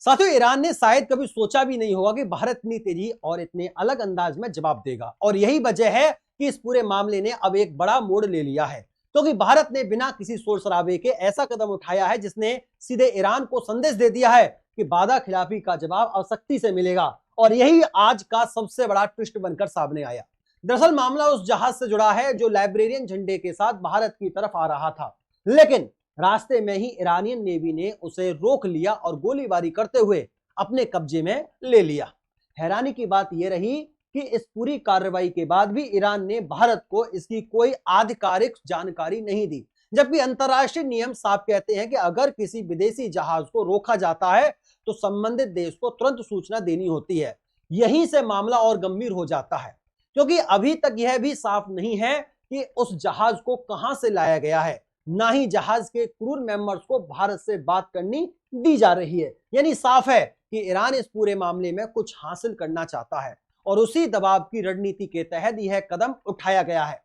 साथियों, ईरान ने शायद कभी सोचा भी नहीं होगा कि भारत इतनी तेजी और इतने अलग अंदाज में जवाब देगा, और यही वजह है कि इस पूरे मामले ने अब एक बड़ा मोड़ ले लिया है। क्योंकि भारत ने बिना किसी शोर शराबे के ऐसा कदम उठाया है जिसने सीधे ईरान को संदेश दे दिया है कि वादा खिलाफी का जवाब अब सख्ती से मिलेगा। और यही आज का सबसे बड़ा ट्विस्ट बनकर सामने आया। दरअसल मामला उस जहाज से जुड़ा है जो लाइब्रेरियन झंडे के साथ भारत की तरफ आ रहा था, लेकिन रास्ते में ही ईरानियन नेवी ने उसे रोक लिया और गोलीबारी करते हुए अपने कब्जे में ले लिया। हैरानी की बात यह रही कि इस पूरी कार्रवाई के बाद भी ईरान ने भारत को इसकी कोई आधिकारिक जानकारी नहीं दी, जबकि अंतर्राष्ट्रीय नियम साफ कहते हैं कि अगर किसी विदेशी जहाज को रोका जाता है तो संबंधित देश को तुरंत सूचना देनी होती है। यहीं से मामला और गंभीर हो जाता है, क्योंकि अभी तक यह भी साफ नहीं है कि उस जहाज को कहां से लाया गया है, ना ही जहाज के क्रू मेंबर्स को भारत से बात करनी दी जा रही है। यानी साफ है कि ईरान इस पूरे मामले में कुछ हासिल करना चाहता है और उसी दबाव की रणनीति के तहत यह कदम उठाया गया है।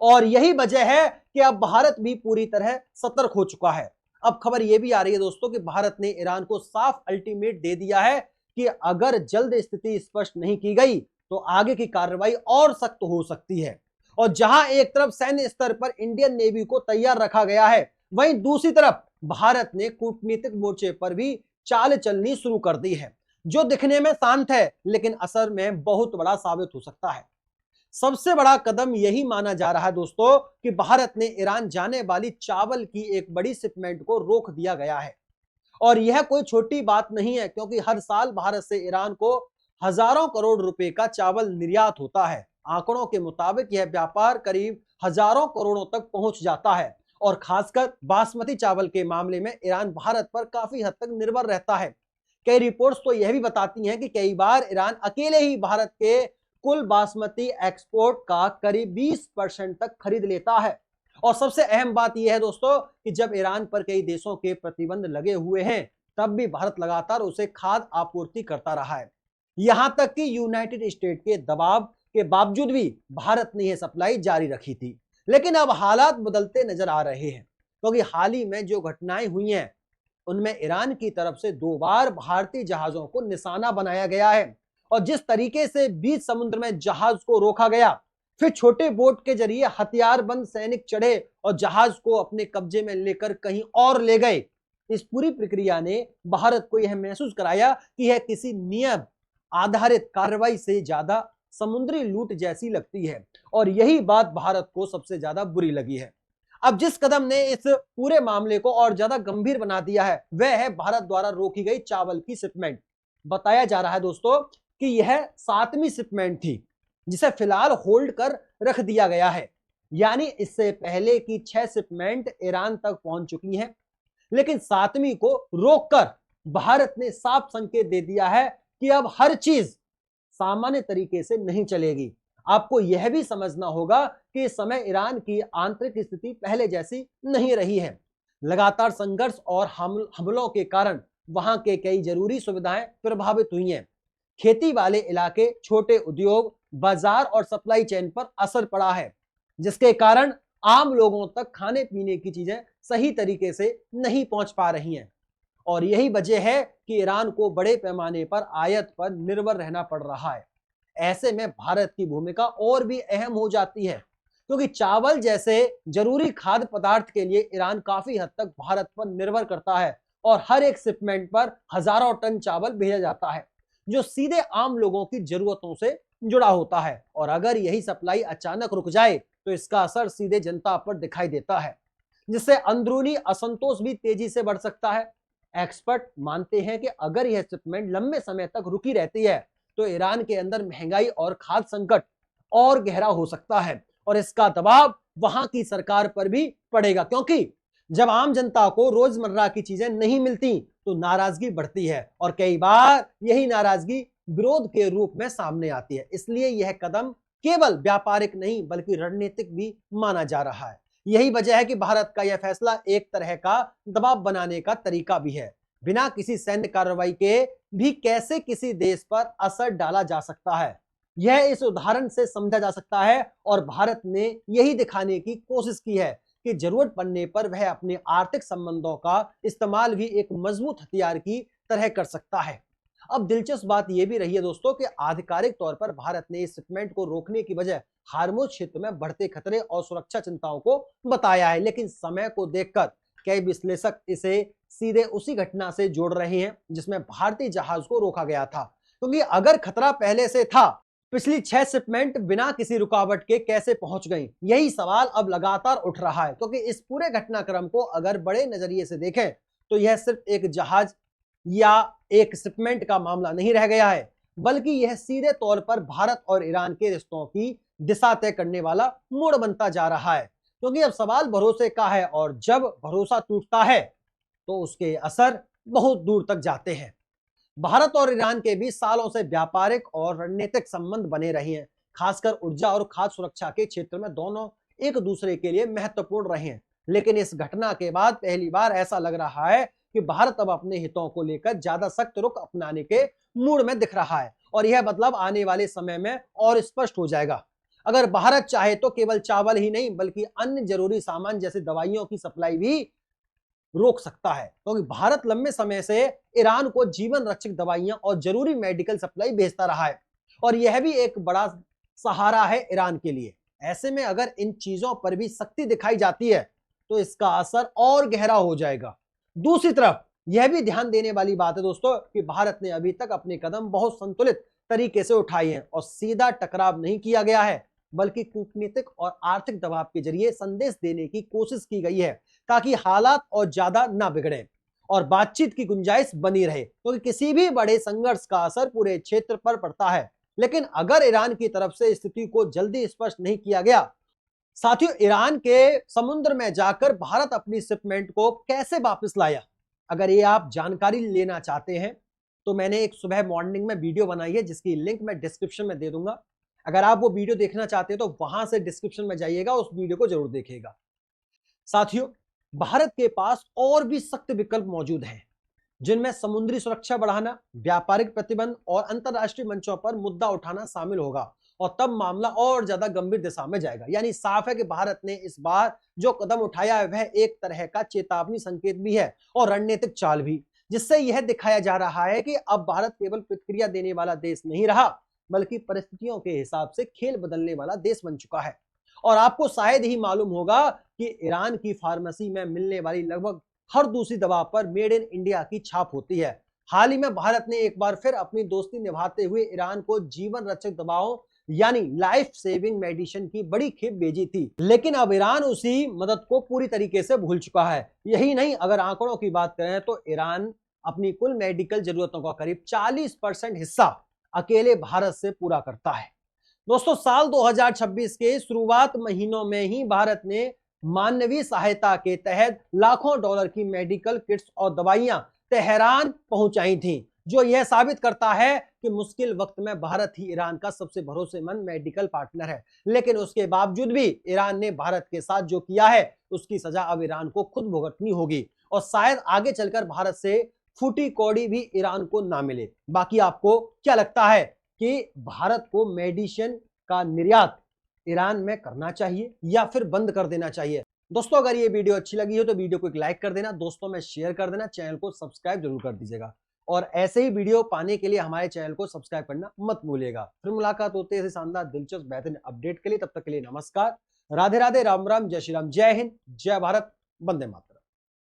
और यही वजह है कि अब भारत भी पूरी तरह सतर्क हो चुका है। अब खबर यह भी आ रही है दोस्तों कि भारत ने ईरान को साफ अल्टीमेट दे दिया है कि अगर जल्द स्थिति स्पष्ट नहीं की गई तो आगे की कार्रवाई और सख्त हो सकती है। और जहां एक तरफ सैन्य स्तर पर इंडियन नेवी को तैयार रखा गया है, वहीं दूसरी तरफ भारत ने कूटनीतिक मोर्चे पर भी चाल चलनी शुरू कर दी है, जो दिखने में शांत है लेकिन असर में बहुत बड़ा साबित हो सकता है। सबसे बड़ा कदम यही माना जा रहा है दोस्तों कि भारत ने ईरान जाने वाली चावल की एक बड़ी शिपमेंट को रोक दिया गया है। और यह कोई छोटी बात नहीं है, क्योंकि हर साल भारत से ईरान को हजारों करोड़ रुपए का चावल निर्यात होता है। आंकड़ों के मुताबिक यह व्यापार करीब हजारों करोड़ों तक पहुंच जाता है, और खासकर बासमती चावल के मामले में ईरान भारत पर काफी हद तक निर्भर रहता है। कई रिपोर्ट्स तो यह भी बताती हैं कि कई बार ईरान अकेले ही भारत के कुल बासमती एक्सपोर्ट का करीब 20% तक खरीद लेता है। और सबसे अहम बात यह है दोस्तों कि जब ईरान पर कई देशों के प्रतिबंध लगे हुए हैं, तब भी भारत लगातार उसे खाद्य आपूर्ति करता रहा है। यहां तक कि यूनाइटेड स्टेट के दबाव के बावजूद भी भारत ने यह सप्लाई जारी रखी थी। लेकिन अब हालात बदलते नजर आ रहे हैं, क्योंकि हाल ही में जो घटनाएं हुई हैं उनमें ईरान की तरफ से 2 बार भारतीय जहाजों को निशाना बनाया गया है। और जिस तरीके से बीच समुद्र में जहाज को रोका गया, फिर छोटे बोट के जरिए हथियारबंद सैनिक चढ़े और जहाज को अपने कब्जे में लेकर कहीं और ले गए, इस पूरी प्रक्रिया ने भारत को यह महसूस कराया कि यह किसी नियम आधारित कार्रवाई से ज्यादा समुद्री लूट जैसी लगती है। और यही बात भारत को सबसे ज्यादा बुरी लगी है। अब जिस कदम ने इस पूरे मामले को और ज्यादा गंभीर बना दिया है, वह है भारत द्वारा रोकी गई चावल की शिपमेंट। बताया जा रहा है दोस्तों कि यह 7वीं शिपमेंट थी, जिसे फिलहाल होल्ड कर रख दिया गया है। यानी इससे पहले की 6 शिपमेंट ईरान तक पहुंच चुकी हैं, लेकिन 7वीं को रोककर भारत ने साफ संकेत दे दिया है कि अब हर चीज सामान्य तरीके से नहीं चलेगी। आपको यह भी समझना होगा कि इस समय ईरान की आंतरिक स्थिति पहले जैसी नहीं रही है। लगातार संघर्ष और हमलों के कारण वहां के कई जरूरी सुविधाएं प्रभावित हुई हैं। खेती वाले इलाके, छोटे उद्योग, बाजार और सप्लाई चेन पर असर पड़ा है, जिसके कारण आम लोगों तक खाने पीने की चीजें सही तरीके से नहीं पहुंच पा रही हैं। और यही वजह है कि ईरान को बड़े पैमाने पर आयात पर निर्भर रहना पड़ रहा है। ऐसे में भारत की भूमिका और भी अहम हो जाती है, क्योंकि चावल जैसे जरूरी खाद्य पदार्थ के लिए ईरान काफी हद तक भारत पर निर्भर करता है, और हर एक शिपमेंट पर हजारों टन चावल भेजा जाता है, जो सीधे आम लोगों की जरूरतों से जुड़ा होता है। और अगर यही सप्लाई अचानक रुक जाए तो इसका असर सीधे जनता पर दिखाई देता है, जिससे अंदरूनी असंतोष भी तेजी से बढ़ सकता है। एक्सपर्ट मानते हैं कि अगर यह शिपमेंट लंबे समय तक रुकी रहती है तो ईरान के अंदर महंगाई और खाद्य संकट और गहरा हो सकता है, और इसका दबाव वहां की सरकार पर भी पड़ेगा, क्योंकि जब आम जनता को रोजमर्रा की चीजें नहीं मिलती तो नाराजगी बढ़ती है, और कई बार यही नाराजगी विरोध के रूप में सामने आती है। इसलिए यह कदम केवल व्यापारिक नहीं बल्कि रणनीतिक भी माना जा रहा है। यही वजह है कि भारत का यह फैसला एक तरह का दबाव बनाने का तरीका भी है। बिना किसी सैन्य कार्रवाई के भी कैसे किसी देश पर असर डाला जा सकता है, यह इस उदाहरण से समझा जा सकता है। और भारत ने यही दिखाने की कोशिश की है कि जरूरत पड़ने पर वह अपने आर्थिक संबंधों का इस्तेमाल भी एक मजबूत हथियार की तरह कर सकता है। अब दिलचस्प बात यह भी रही है दोस्तों कि आधिकारिक तौर पर भारत ने इस शिपमेंट को रोकने की वजह हार्मुज क्षेत्र में बढ़ते खतरे और सुरक्षा चिंताओं को बताया है, लेकिन समय को देखकर कई विश्लेषक इसे सीधे उसी घटना से जोड़ रहे हैं जिसमें भारतीय जहाज को रोका गया था, क्योंकि अगर खतरा पहले से था, पिछली 6 शिपमेंट बिना किसी रुकावट के कैसे पहुंच गई? यही सवाल अब लगातार उठ रहा है, क्योंकि इस पूरे घटनाक्रम को अगर बड़े नजरिए से देखें तो यह सिर्फ एक जहाज या एक शिपमेंट का मामला नहीं रह गया है, बल्कि यह सीधे तौर पर भारत और ईरान के रिश्तों की दिशा तय करने वाला मोड़ बनता जा रहा है। क्योंकि अब सवाल भरोसे का है और जब भरोसा टूटता है तो उसके असर बहुत दूर तक जाते हैं। भारत और ईरान के बीच सालों से व्यापारिक और रणनीतिक संबंध बने रहे हैं, खासकर ऊर्जा और खाद्य सुरक्षा के क्षेत्र में दोनों एक दूसरे के लिए महत्वपूर्ण रहे हैं। लेकिन इस घटना के बाद पहली बार ऐसा लग रहा है कि भारत अब अपने हितों को लेकर ज्यादा सख्त रुख अपनाने के मूड में दिख रहा है, और यह बदलाव आने वाले समय में और स्पष्ट हो जाएगा। अगर भारत चाहे तो केवल चावल ही नहीं बल्कि अन्य जरूरी सामान जैसे दवाइयों की सप्लाई भी रोक सकता है, क्योंकि भारत लंबे समय से ईरान को जीवन रक्षक दवाइयां और जरूरी मेडिकल सप्लाई भेजता रहा है, और यह भी एक बड़ा सहारा है ईरान के लिए। ऐसे में अगर इन चीजों पर भी सख्ती दिखाई जाती है तो इसका असर और गहरा हो जाएगा। दूसरी तरफ यह भी ध्यान देने वाली बात है दोस्तों कि भारत ने अभी तक अपने कदम बहुत संतुलित तरीके से उठाए हैं और सीधा टकराव नहीं किया गया है, बल्कि कूटनीतिक और आर्थिक दबाव के जरिए संदेश देने की कोशिश की गई है ताकि हालात और ज्यादा ना बिगड़े और बातचीत की गुंजाइश बनी रहे, क्योंकि किसी भी बड़े संघर्ष का असर पूरे क्षेत्र पर पड़ता है। लेकिन अगर ईरान की तरफ से स्थिति को जल्दी स्पष्ट नहीं किया गया, साथियों, ईरान के समुद्र में जाकर भारत अपनी शिपमेंट को कैसे वापस लाया, अगर ये आप जानकारी लेना चाहते हैं तो मैंने एक सुबह मॉर्निंग में वीडियो बनाई है जिसकी लिंक मैं डिस्क्रिप्शन में दे दूंगा। अगर आप वो वीडियो देखना चाहते हैं तो वहां से डिस्क्रिप्शन में जाइएगा, उस वीडियो को जरूर देखिएगा। साथियों, भारत के पास और भी सख्त विकल्प मौजूद हैं, जिनमें समुद्री सुरक्षा बढ़ाना, व्यापारिक प्रतिबंध और अंतरराष्ट्रीय मंचों पर मुद्दा उठाना शामिल होगा, और तब मामला और ज्यादा गंभीर दिशा में जाएगा। यानी साफ है कि भारत ने इस बार जो कदम उठाया है वह एक तरह का चेतावनी संकेत भी है और रणनीतिक चाल भी, जिससे यह दिखाया जा रहा है कि अब भारत केवल प्रतिक्रिया देने वाला देश नहीं रहा, बल्कि परिस्थितियों के हिसाब से खेल बदलने वाला देश बन चुका है। और आपको शायद ही मालूम होगा कि ईरान की फार्मेसी में मिलने वाली लगभग हर दूसरी दवा पर मेड इन इंडिया की छाप होती है। हाल ही में भारत ने एक बार फिर अपनी दोस्ती निभाते हुए ईरान को जीवन रक्षक दवाओं यानी लाइफ सेविंग मेडिसिन की बड़ी खेप भेजी थी, लेकिन अब ईरान उसी मदद को पूरी तरीके से भूल चुका है। यही नहीं, अगर आंकड़ों की बात करें तो ईरान अपनी कुल मेडिकल जरूरतों का करीब 40% हिस्सा अकेले भारत से पूरा करता है। दोस्तों, साल 2026 के शुरुआत महीनों में ही भारत ने मानवीय सहायता के तहत लाखों डॉलर की मेडिकल किट्स और दवाइयां तेहरान पहुंचाई थीं, जो यह साबित करता है कि मुश्किल वक्त में भारत ही ईरान का सबसे भरोसेमंद मेडिकल पार्टनर है। लेकिन उसके बावजूद भी ईरान ने भारत के साथ जो किया है उसकी सजा अब ईरान को खुद भुगतनी होगी, और शायद आगे चलकर भारत से फूटी कौड़ी भी ईरान को ना मिले। बाकी आपको क्या लगता है कि भारत को मेडिसिन का निर्यात ईरान में करना चाहिए या फिर बंद कर देना चाहिए? दोस्तों, अगर ये वीडियो अच्छी लगी हो तो वीडियो को एक लाइक कर देना, दोस्तों में शेयर कर देना, चैनल को सब्सक्राइब जरूर कर दीजिएगा, और ऐसे ही वीडियो पाने के लिए हमारे चैनल को सब्सक्राइब करना मत भूलिएगा। फिर मुलाकात होते है ऐसे शानदार, दिलचस्प, बेहतरीन अपडेट के लिए। तब तक के लिए नमस्कार, राधे राधे, राम राम, जय श्री राम, जय हिंद, जय भारत, वंदे मातरम।